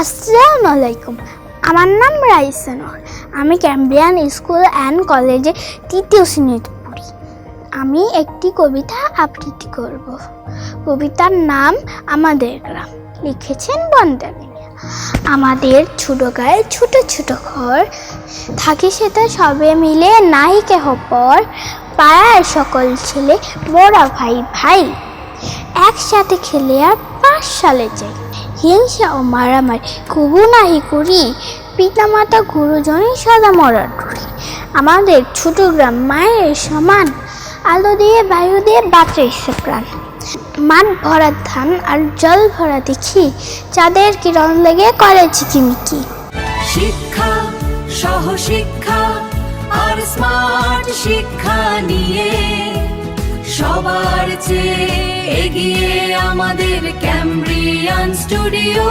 আসসালামু আলাইকুম। আমার নাম রাইসা নূর। আমি ক্যাম্ব্রিয়ান স্কুল অ্যান্ড কলেজে ৩য় শ্রেণীতে পড়ি। আমি একটি কবিতা আবৃত্তি করব। কবিতার নাম আমাদের গ্রাম, লিখেছেন বন্দা মিয়া। আমাদের ছোট গায়ে ছোট ছোট ঘর, থাকি সেটা সবে মিলে নাই কেহ পর। পাড়ার সকল ছেলে বড় ভাই ভাই, একসাথে খেলে আর পাঠশালে যাই। হিংসা ও মারামারি কবু নাহি করি, পিতামাতা গুরুজনই সদা মরার ডরি। আমাদের ছোট গ্রাম মায়ের সমান, আলো দিয়ে বায়ু দিয়ে বাঁচাইছে প্রাণ। মাঠ ভরা ধান আর জল ভরা দেখি, চাঁদের কিরণ লেগে করে ঝিকিমিকি। শিক্ষা, সহশিক্ষা আর স্মার্ট শিক্ষা নিয়ে সবার চেয়ে এগিয়ে আমাদের ক্যাম্ব্রিয়ান স্টুডিও।